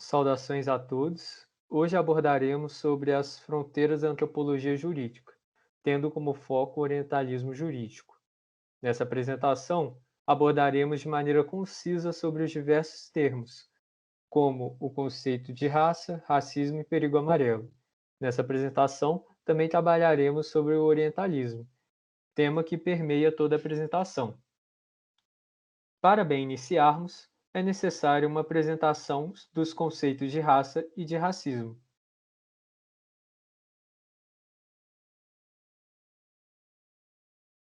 Saudações a todos. Hoje abordaremos sobre as fronteiras da antropologia jurídica, tendo como foco o orientalismo jurídico. Nessa apresentação, abordaremos de maneira concisa sobre os diversos termos, como o conceito de raça, racismo e perigo amarelo. Nessa apresentação, também trabalharemos sobre o orientalismo, tema que permeia toda a apresentação. Para bem iniciarmos, é necessária uma apresentação dos conceitos de raça e de racismo.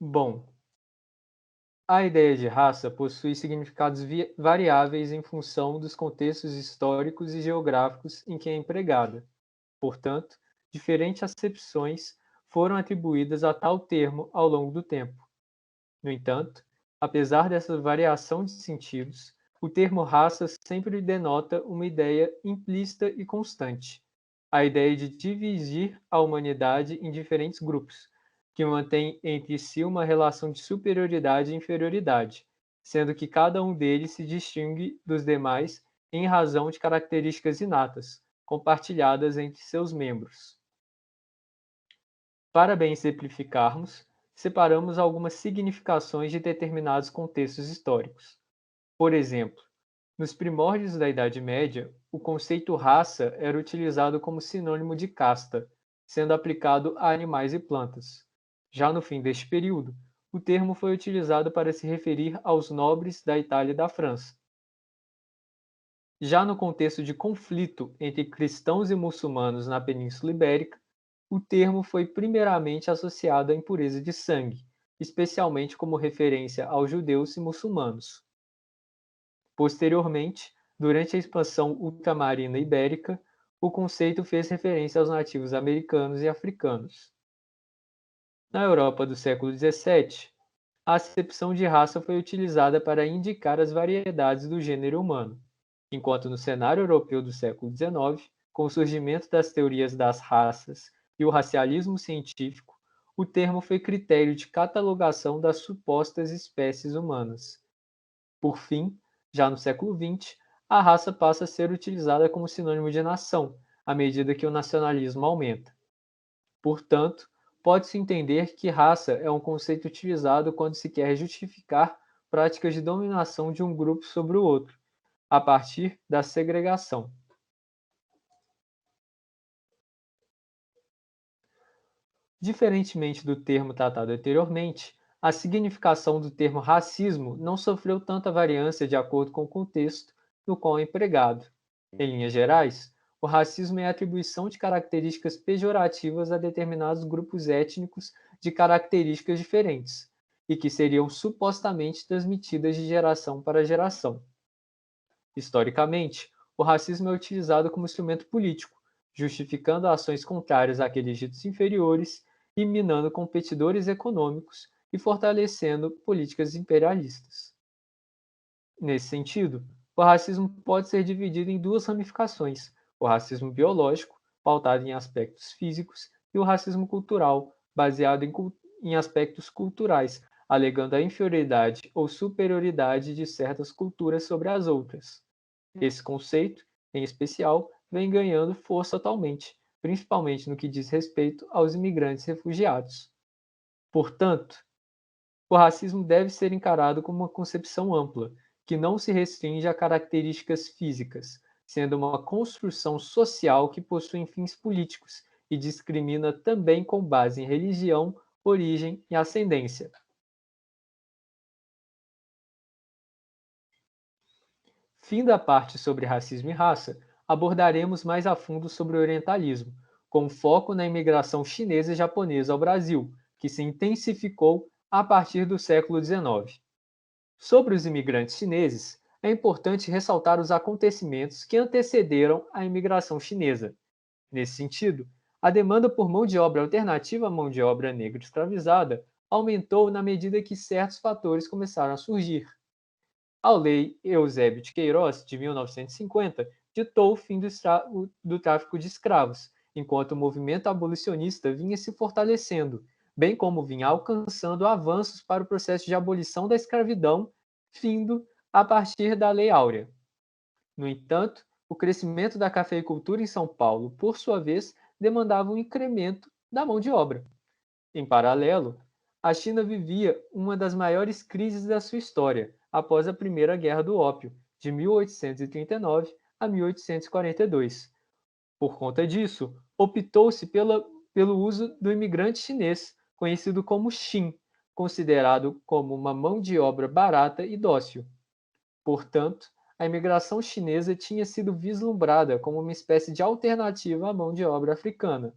Bom, a ideia de raça possui significados variáveis em função dos contextos históricos e geográficos em que é empregada. Portanto, diferentes acepções foram atribuídas a tal termo ao longo do tempo. No entanto, apesar dessa variação de sentidos, o termo raça sempre denota uma ideia implícita e constante: a ideia de dividir a humanidade em diferentes grupos, que mantêm entre si uma relação de superioridade e inferioridade, sendo que cada um deles se distingue dos demais em razão de características inatas, compartilhadas entre seus membros. Para bem simplificarmos, separamos algumas significações de determinados contextos históricos. Por exemplo, nos primórdios da Idade Média, o conceito raça era utilizado como sinônimo de casta, sendo aplicado a animais e plantas. Já no fim deste período, o termo foi utilizado para se referir aos nobres da Itália e da França. Já no contexto de conflito entre cristãos e muçulmanos na Península Ibérica, o termo foi primeiramente associado à impureza de sangue, especialmente como referência aos judeus e muçulmanos. Posteriormente, durante a expansão ultramarina ibérica, o conceito fez referência aos nativos americanos e africanos. Na Europa do século XVII, a acepção de raça foi utilizada para indicar as variedades do gênero humano, enquanto no cenário europeu do século XIX, com o surgimento das teorias das raças e o racialismo científico, o termo foi critério de catalogação das supostas espécies humanas. Por fim, já no século XX, a raça passa a ser utilizada como sinônimo de nação, à medida que o nacionalismo aumenta. Portanto, pode-se entender que raça é um conceito utilizado quando se quer justificar práticas de dominação de um grupo sobre o outro, a partir da segregação. Diferentemente do termo tratado anteriormente, a significação do termo racismo não sofreu tanta variância de acordo com o contexto no qual é empregado. Em linhas gerais, o racismo é a atribuição de características pejorativas a determinados grupos étnicos de características diferentes, e que seriam supostamente transmitidas de geração para geração. Historicamente, o racismo é utilizado como instrumento político, justificando ações contrárias àqueles ditos inferiores e minando competidores econômicos e fortalecendo políticas imperialistas. Nesse sentido, o racismo pode ser dividido em duas ramificações: o racismo biológico, pautado em aspectos físicos, e o racismo cultural, baseado em aspectos culturais, alegando a inferioridade ou superioridade de certas culturas sobre as outras. Esse conceito, em especial, vem ganhando força atualmente, principalmente no que diz respeito aos imigrantes refugiados. Portanto, o racismo deve ser encarado como uma concepção ampla, que não se restringe a características físicas, sendo uma construção social que possui fins políticos e discrimina também com base em religião, origem e ascendência. Fim da parte sobre racismo e raça, abordaremos mais a fundo sobre o orientalismo, com foco na imigração chinesa e japonesa ao Brasil, que se intensificou a partir do século XIX. Sobre os imigrantes chineses, é importante ressaltar os acontecimentos que antecederam a imigração chinesa. Nesse sentido, a demanda por mão de obra alternativa à mão de obra negra escravizada aumentou na medida que certos fatores começaram a surgir. A Lei Eusébio de Queiroz, de 1950, ditou o fim do tráfico de escravos, enquanto o movimento abolicionista vinha se fortalecendo, bem como vinha alcançando avanços para o processo de abolição da escravidão, findo a partir da Lei Áurea. No entanto, O crescimento da cafeicultura em São Paulo, por sua vez, demandava um incremento da mão de obra. Em paralelo, a China vivia uma das maiores crises da sua história, após a Primeira Guerra do Ópio, de 1839 a 1842. Por conta disso, optou-se pelo uso do imigrante chinês, conhecido como Xin, considerado como uma mão de obra barata e dócil. Portanto, a imigração chinesa tinha sido vislumbrada como uma espécie de alternativa à mão de obra africana.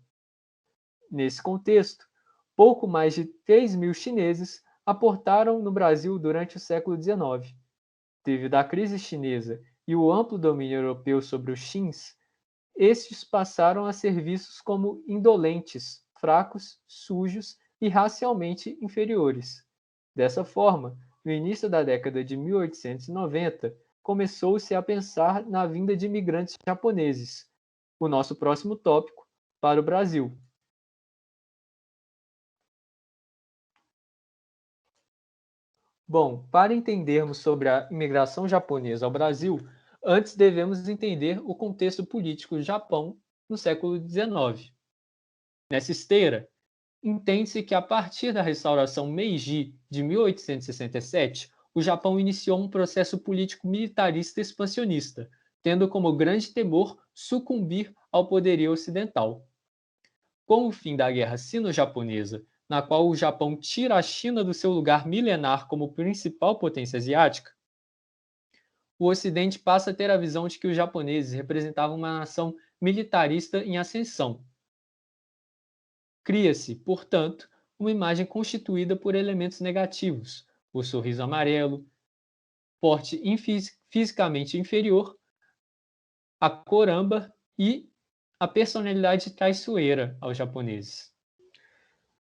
Nesse contexto, pouco mais de 3.000 chineses aportaram no Brasil durante o século XIX. Devido à crise chinesa e o amplo domínio europeu sobre os Xins, estes passaram a ser vistos como indolentes, fracos, sujos e racialmente inferiores. Dessa forma, no início da década de 1890, começou-se a pensar na vinda de imigrantes japoneses, o nosso próximo tópico, para o Brasil. Bom, para entendermos sobre a imigração japonesa ao Brasil, antes devemos entender o contexto político do Japão no século XIX. Nessa esteira, entende-se que a partir da restauração Meiji de 1867, o Japão iniciou um processo político militarista expansionista, tendo como grande temor sucumbir ao poderio ocidental. Com o fim da Guerra Sino-Japonesa, na qual o Japão tira a China do seu lugar milenar como principal potência asiática, o Ocidente passa a ter a visão de que os japoneses representavam uma nação militarista em ascensão. Cria-se, portanto, uma imagem constituída por elementos negativos: o sorriso amarelo, porte fisicamente inferior, a cor âmbar e a personalidade traiçoeira aos japoneses.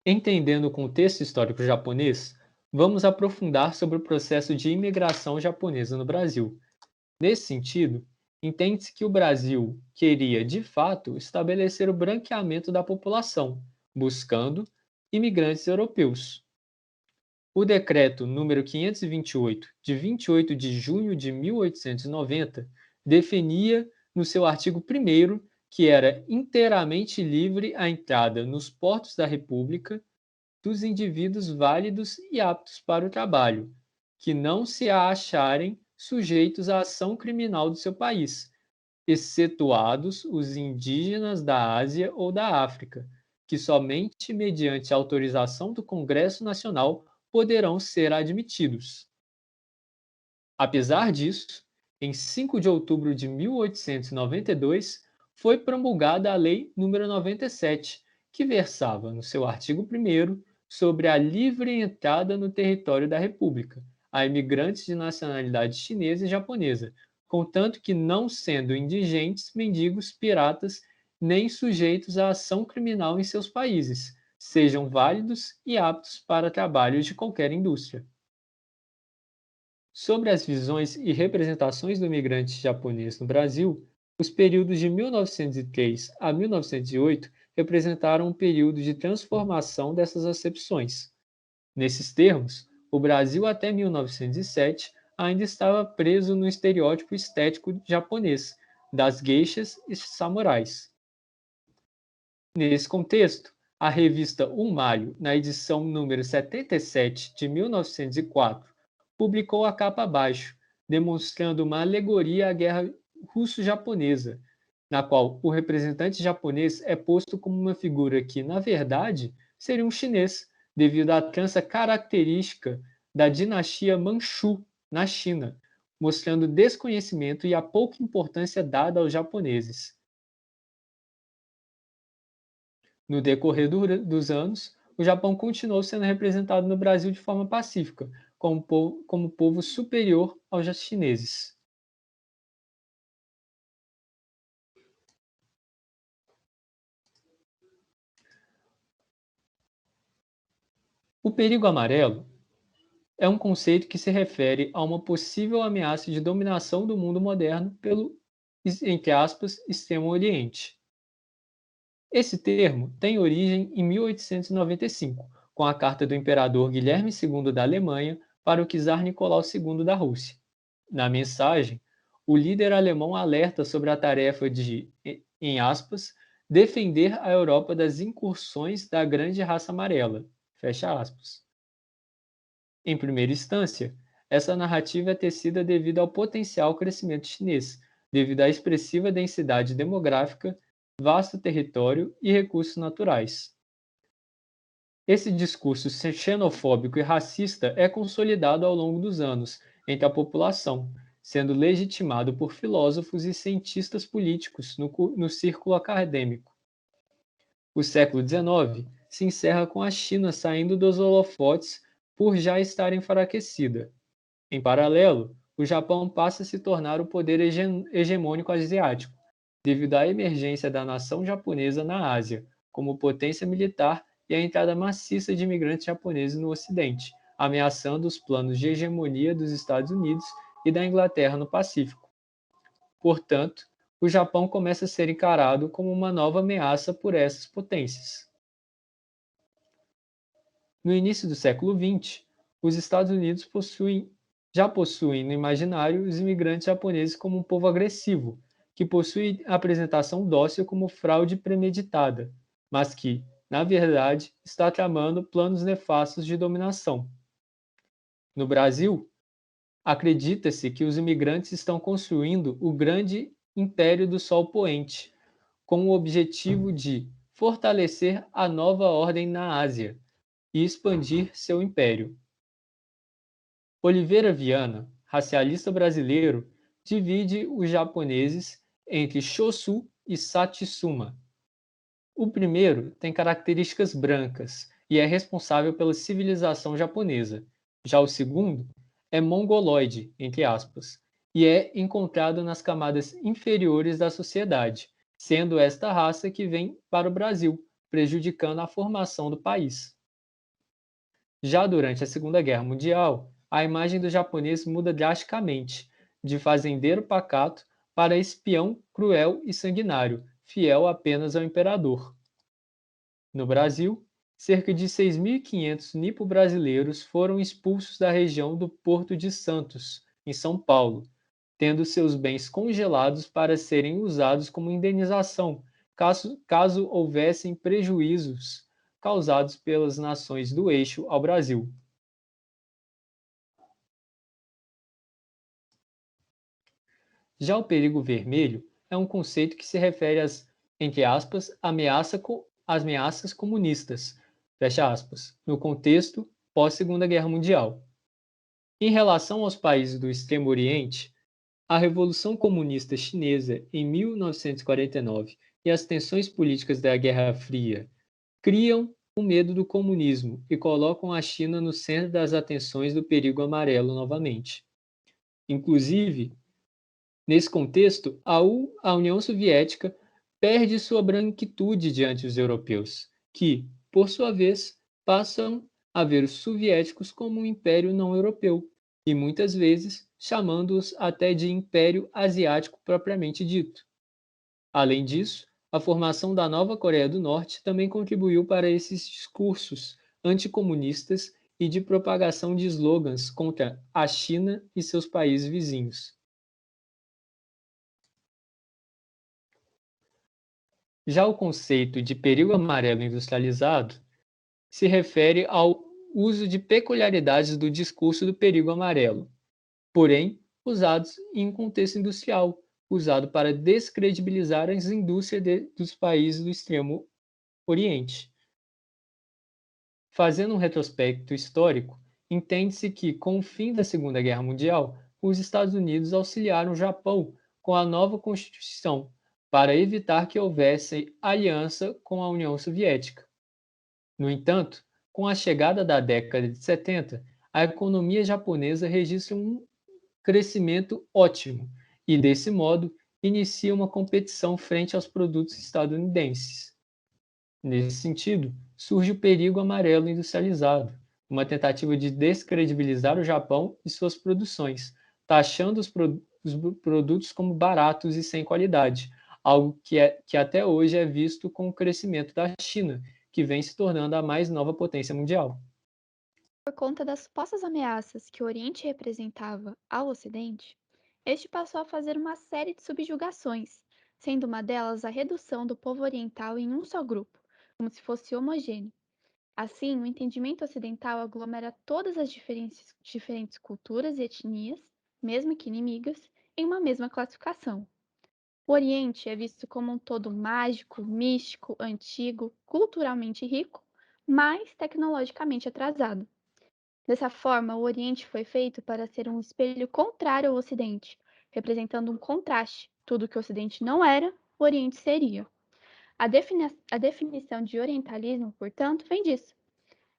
Entendendo o contexto histórico japonês, vamos aprofundar sobre o processo de imigração japonesa no Brasil. Nesse sentido, entende-se que o Brasil queria, de fato, estabelecer o branqueamento da população, buscando imigrantes europeus. O decreto número 528, de 28 de junho de 1890, definia no seu artigo 1º que era inteiramente livre a entrada nos portos da República dos indivíduos válidos e aptos para o trabalho, que não se acharem sujeitos à ação criminal do seu país, excetuados os indígenas da Ásia ou da África, que somente mediante autorização do Congresso Nacional poderão ser admitidos. Apesar disso, em 5 de outubro de 1892, foi promulgada a Lei nº 97, que versava no seu artigo 1º sobre a livre entrada no território da República a imigrantes de nacionalidade chinesa e japonesa, contanto que não sendo indigentes, mendigos, piratas, nem sujeitos à ação criminal em seus países, sejam válidos e aptos para trabalho de qualquer indústria. Sobre as visões e representações do imigrante japonês no Brasil, os períodos de 1903 a 1908 representaram um período de transformação dessas acepções. Nesses termos, o Brasil até 1907 ainda estava preso no estereótipo estético japonês das geishas e samurais. Nesse contexto, a revista Malho, na edição número 77 de 1904, publicou a capa abaixo, demonstrando uma alegoria à guerra russo-japonesa, na qual o representante japonês é posto como uma figura que, na verdade, seria um chinês, devido à trança característica da dinastia Manchu na China, mostrando desconhecimento e a pouca importância dada aos japoneses. No decorrer dos anos, o Japão continuou sendo representado no Brasil de forma pacífica, como povo superior aos chineses. O perigo amarelo é um conceito que se refere a uma possível ameaça de dominação do mundo moderno pelo, entre aspas, Extremo Oriente. Esse termo tem origem em 1895, com a carta do imperador Guilherme II da Alemanha para o czar Nicolau II da Rússia. Na mensagem, o líder alemão alerta sobre a tarefa de, em aspas, defender a Europa das incursões da grande raça amarela, fecha aspas. Em primeira instância, essa narrativa é tecida devido ao potencial crescimento chinês, devido à expressiva densidade demográfica, vasto território e recursos naturais. Esse discurso xenofóbico e racista é consolidado ao longo dos anos entre a população, sendo legitimado por filósofos e cientistas políticos no círculo acadêmico. O século XIX se encerra com a China saindo dos holofotes por já estar enfraquecida. Em paralelo, o Japão passa a se tornar o poder hegemônico asiático, devido à emergência da nação japonesa na Ásia, como potência militar e a entrada maciça de imigrantes japoneses no Ocidente, ameaçando os planos de hegemonia dos Estados Unidos e da Inglaterra no Pacífico. Portanto, o Japão começa a ser encarado como uma nova ameaça por essas potências. No início do século XX, os Estados Unidos já possuem no imaginário os imigrantes japoneses como um povo agressivo, que possui apresentação dócil como fraude premeditada, mas que, na verdade, está tramando planos nefastos de dominação. No Brasil, acredita-se que os imigrantes estão construindo o grande império do Sol Poente, com o objetivo de fortalecer a nova ordem na Ásia e expandir seu império. Oliveira Viana, racialista brasileiro, divide os japoneses entre Shosu e Satsuma. O primeiro tem características brancas e é responsável pela civilização japonesa. Já o segundo é mongoloide, entre aspas, e é encontrado nas camadas inferiores da sociedade, sendo esta raça que vem para o Brasil, prejudicando a formação do país. Já durante a Segunda Guerra Mundial, a imagem do japonês muda drasticamente, de fazendeiro pacato para espião cruel e sanguinário, fiel apenas ao imperador. No Brasil, cerca de 6.500 nipo-brasileiros foram expulsos da região do Porto de Santos, em São Paulo, tendo seus bens congelados para serem usados como indenização, caso houvessem prejuízos causados pelas nações do eixo ao Brasil. Já o perigo vermelho é um conceito que se refere às, entre aspas, ameaças comunistas, fecha aspas, no contexto pós-Segunda Guerra Mundial. Em relação aos países do Extremo Oriente, a Revolução Comunista Chinesa em 1949 e as tensões políticas da Guerra Fria criam o medo do comunismo e colocam a China no centro das atenções do perigo amarelo novamente. Inclusive, nesse contexto, a União Soviética perde sua branquitude diante dos europeus, que, por sua vez, passam a ver os soviéticos como um império não europeu, e muitas vezes chamando-os até de império asiático propriamente dito. Além disso, a formação da nova Coreia do Norte também contribuiu para esses discursos anticomunistas e de propagação de slogans contra a China e seus países vizinhos. Já o conceito de perigo amarelo industrializado se refere ao uso de peculiaridades do discurso do perigo amarelo, porém usados em um contexto industrial, usado para descredibilizar as indústrias dos países do Extremo Oriente. Fazendo um retrospecto histórico, entende-se que, com o fim da Segunda Guerra Mundial, os Estados Unidos auxiliaram o Japão com a nova Constituição para evitar que houvesse aliança com a União Soviética. No entanto, com a chegada da década de 70, a economia japonesa registra um crescimento ótimo e, desse modo, inicia uma competição frente aos produtos estadunidenses. Nesse sentido, surge o perigo amarelo industrializado, uma tentativa de descredibilizar o Japão e suas produções, taxando os produtos como baratos e sem qualidade, algo que até hoje é visto com o crescimento da China, que vem se tornando a mais nova potência mundial. Por conta das supostas ameaças que o Oriente representava ao Ocidente, Este passou a fazer uma série de subjugações, sendo uma delas a redução do povo oriental em um só grupo, como se fosse homogêneo. Assim, o entendimento ocidental aglomera todas as diferentes culturas e etnias, mesmo que inimigas, em uma mesma classificação. O Oriente é visto como um todo mágico, místico, antigo, culturalmente rico, mas tecnologicamente atrasado. Dessa forma, o Oriente foi feito para ser um espelho contrário ao Ocidente, representando um contraste. Tudo que o Ocidente não era, o Oriente seria. A definição de orientalismo, portanto, vem disso.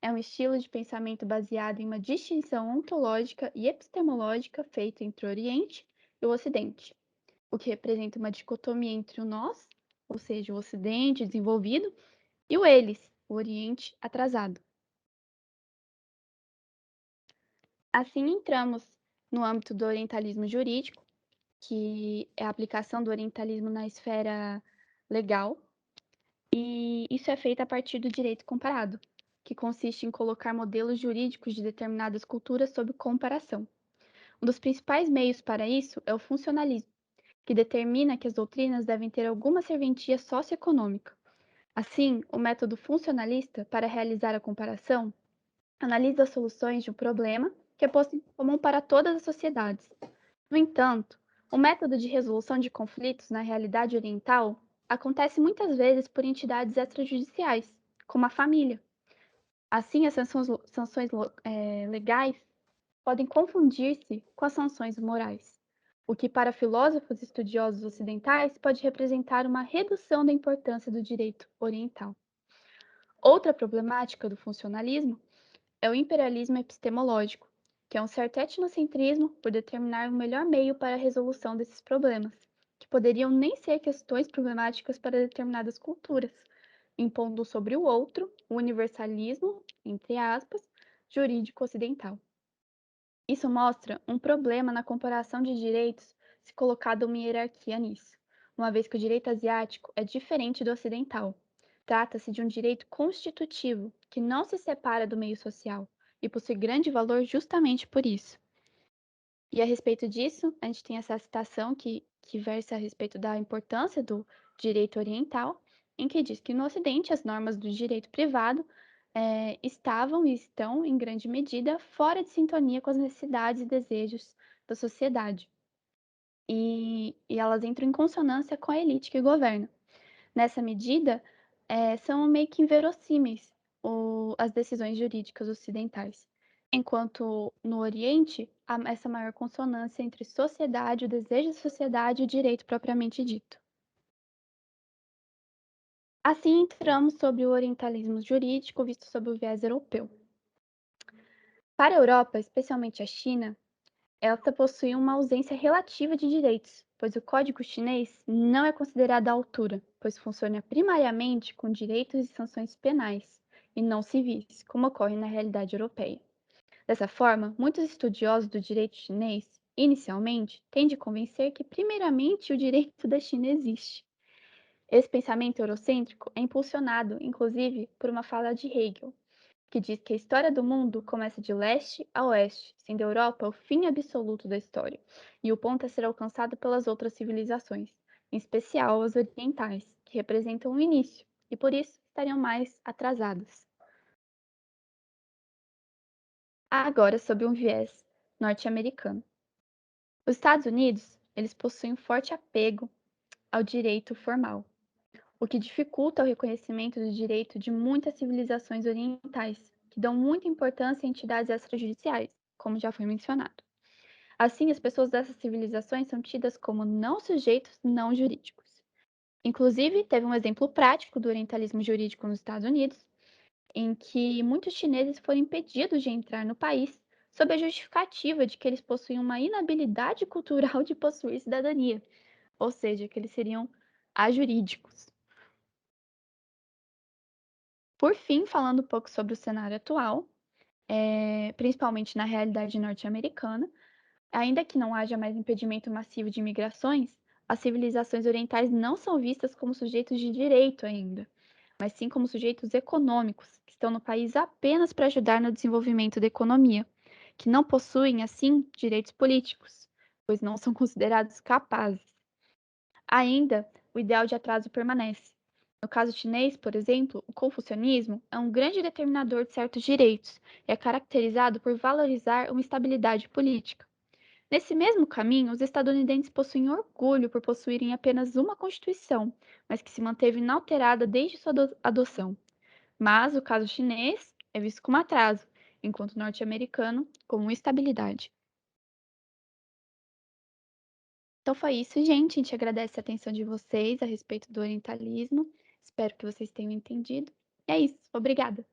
É um estilo de pensamento baseado em uma distinção ontológica e epistemológica feita entre o Oriente e o Ocidente, o que representa uma dicotomia entre o nós, ou seja, o Ocidente desenvolvido, e o eles, o Oriente atrasado. Assim, entramos no âmbito do orientalismo jurídico, que é a aplicação do orientalismo na esfera legal, e isso é feito a partir do direito comparado, que consiste em colocar modelos jurídicos de determinadas culturas sob comparação. Um dos principais meios para isso é o funcionalismo, que determina que as doutrinas devem ter alguma serventia socioeconômica. Assim, o método funcionalista, para realizar a comparação, analisa as soluções de um problema que é posto em comum para todas as sociedades. No entanto, o método de resolução de conflitos na realidade oriental acontece muitas vezes por entidades extrajudiciais, como a família. Assim, as sanções legais podem confundir-se com as sanções morais, o que para filósofos e estudiosos ocidentais pode representar uma redução da importância do direito oriental. Outra problemática do funcionalismo é o imperialismo epistemológico, que é um certo etnocentrismo por determinar o melhor meio para a resolução desses problemas, que poderiam nem ser questões problemáticas para determinadas culturas, impondo sobre o outro o universalismo, entre aspas, jurídico ocidental. Isso mostra um problema na comparação de direitos se colocado uma hierarquia nisso, uma vez que o direito asiático é diferente do ocidental. Trata-se de um direito constitutivo que não se separa do meio social e possui grande valor justamente por isso. E a respeito disso, a gente tem essa citação que versa a respeito da importância do direito oriental, em que diz que no Ocidente as normas do direito privado estavam e estão, em grande medida, fora de sintonia com as necessidades e desejos da sociedade. E elas entram em consonância com a elite que governa. Nessa medida, são meio que inverossímeis as decisões jurídicas ocidentais, enquanto no Oriente há essa maior consonância entre sociedade, o desejo da sociedade e o direito propriamente dito. Assim, entramos sobre o orientalismo jurídico visto sob o viés europeu. Para a Europa, especialmente a China, ela possui uma ausência relativa de direitos, pois o Código Chinês não é considerado à altura, pois funciona primariamente com direitos e sanções penais, e não civis, como ocorre na realidade europeia. Dessa forma, muitos estudiosos do direito chinês, inicialmente, tendem a convencer que, primeiramente, o direito da China existe. Esse pensamento eurocêntrico é impulsionado, inclusive, por uma fala de Hegel, que diz que a história do mundo começa de leste a oeste, sendo a Europa o fim absoluto da história, e o ponto a ser alcançado pelas outras civilizações, em especial as orientais, que representam o início, e por isso estariam mais atrasadas. Agora, sob um viés norte-americano. Os Estados Unidos, eles possuem um forte apego ao direito formal, o que dificulta o reconhecimento do direito de muitas civilizações orientais, que dão muita importância a entidades extrajudiciais, como já foi mencionado. Assim, as pessoas dessas civilizações são tidas como não sujeitos não jurídicos. Inclusive, teve um exemplo prático do orientalismo jurídico nos Estados Unidos, em que muitos chineses foram impedidos de entrar no país sob a justificativa de que eles possuíam uma inabilidade cultural de possuir cidadania, ou seja, que eles seriam ajurídicos. Por fim, falando um pouco sobre o cenário atual, principalmente na realidade norte-americana, ainda que não haja mais impedimento massivo de imigrações, as civilizações orientais não são vistas como sujeitos de direito ainda, mas sim como sujeitos econômicos, que estão no país apenas para ajudar no desenvolvimento da economia, que não possuem, assim, direitos políticos, pois não são considerados capazes. Ainda, o ideal de atraso permanece. No caso chinês, por exemplo, o confucionismo é um grande determinador de certos direitos e é caracterizado por valorizar uma estabilidade política. Nesse mesmo caminho, os estadunidenses possuem orgulho por possuírem apenas uma constituição, mas que se manteve inalterada desde sua adoção. Mas o caso chinês é visto como atraso, enquanto o norte-americano como estabilidade. Então foi isso, gente. A gente agradece a atenção de vocês a respeito do orientalismo. Espero que vocês tenham entendido. É isso. Obrigada.